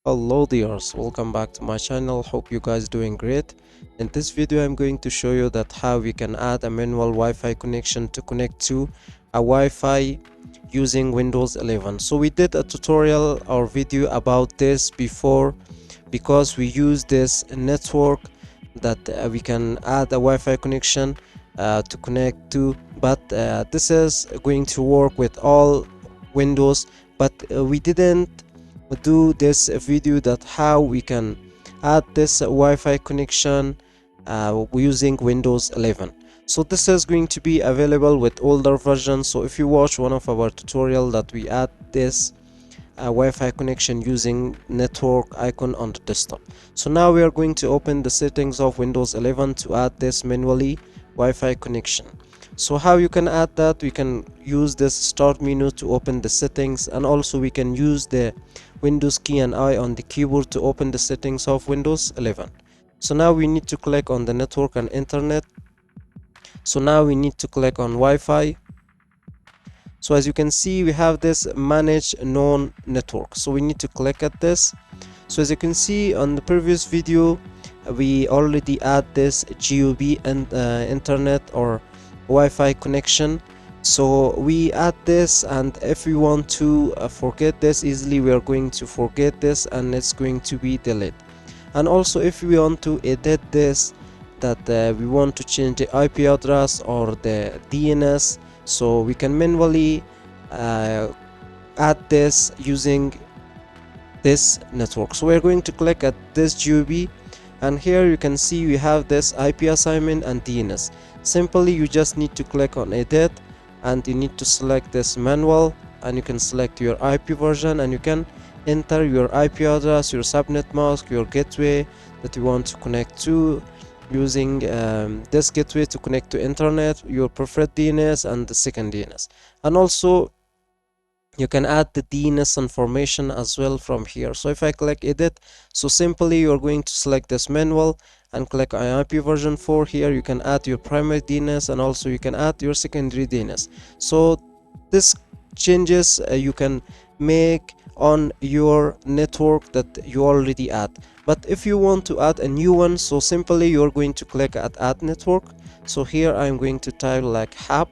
Hello dears, welcome back to my channel. Hope you guys doing great. In this video I'm going to show you that how we can add a manual Wi-Fi connection to connect to a Wi-Fi using Windows 11. So we did a tutorial or video about this before because we use this network that we can add a Wi-Fi connection to connect to, but this is going to work with all Windows, but we didn't do this video that how we can add this Wi-Fi connection using Windows 11. So this is going to be available with older versions. So if you watch one of our tutorial that we add this Wi-Fi connection using network icon on the desktop. So now we are going to open the settings of Windows 11 to add this manually Wi-Fi connection. So how you can add that? We can use this start menu to open the settings, and also we can use the Windows key and I on the keyboard to open the settings of Windows 11. So now we need to click on the network and internet. So now we need to click on Wi-Fi. So as you can see, we have this manage known network, so we need to click at this. So as you can see on the previous video, we already add this GUB and internet or Wi-Fi connection. So we add this, and if we want to forget this easily, we are going to forget this and it's going to be deleted. And also if we want to edit this, that we want to change the IP address or the DNS, so we can manually add this using this network. So we're going to click at this GUB, and here you can see we have this IP assignment and DNS. Simply you just need to click on edit, and you need to select this manual, and you can select your IP version, and you can enter your IP address, your subnet mask, your gateway that you want to connect to, using this gateway to connect to internet, your preferred DNS and the second DNS. And also you can add the DNS information as well from here. So if I click edit, so simply you're going to select this manual and click on IP version 4. Here you can add your primary DNS, and also you can add your secondary DNS. So this changes you can make on your network that you already add. But if you want to add a new one, so simply you're going to click at add network. So here I'm going to type like HAP.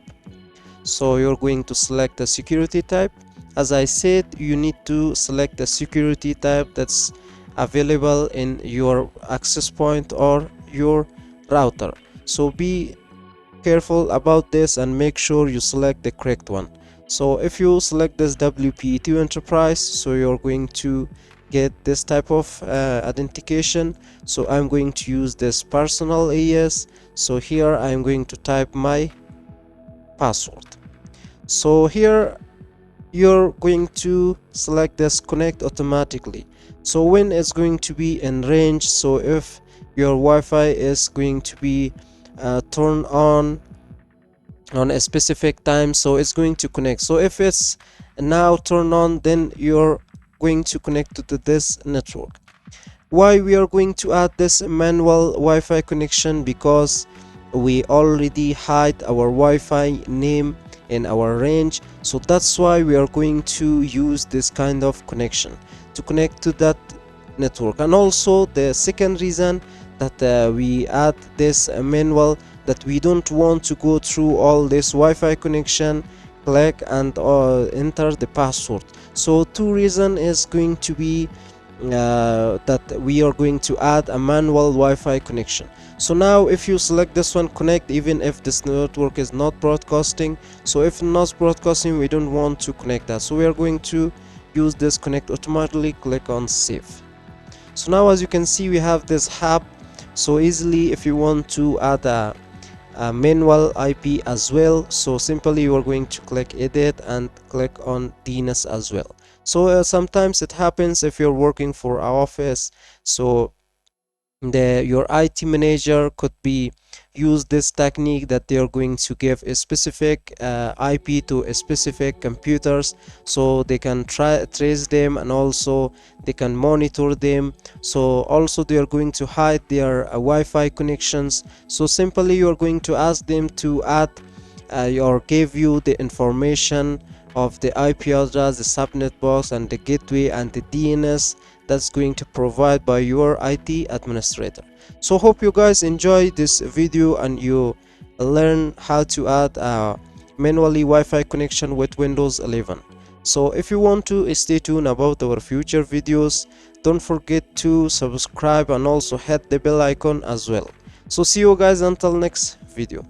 So you're going to select the security type. As I said, you need to select the security type that's available in your access point or your router. So be careful about this and make sure you select the correct one. So if you select this WPE2 enterprise, so you're going to get this type of authentication. So I'm going to use this personal AES. So here I'm going to type my password. So here you're going to select this connect automatically. So when it's going to be in range, so if your Wi-Fi is going to be turned on a specific time, so it's going to connect. So if it's now turned on, then you're going to connect to this network. Why we are going to add this manual Wi-Fi connection? Because we already hide our Wi-Fi name in our range, so that's why we are going to use this kind of connection to connect to that network. And also the second reason that we add this manual, that we don't want to go through all this Wi-Fi connection, click and enter the password. So two reason is going to be that we are going to add a manual Wi-Fi connection. So now if you select this one, connect, even if this network is not broadcasting. So if not broadcasting, we don't want to connect that, so we are going to use this connect automatically. Click on save. So now as you can see, we have this hub. So easily if you want to add a manual IP as well, so simply you are going to click edit and click on DNS as well. So sometimes it happens if you're working for our office, so your IT manager could be use this technique that they are going to give a specific IP to a specific computers, so they can trace them, and also they can monitor them. So also they are going to hide their Wi-Fi connections. So simply you are going to ask them to add or give you the information of the IP address, the subnet box, and the gateway and the DNS that's going to provide by your IT administrator. So hope you guys enjoy this video and you learn how to add a manually Wi-Fi connection with Windows 11. So if you want to stay tuned about our future videos, don't forget to subscribe and also hit the bell icon as well. So see you guys until next video.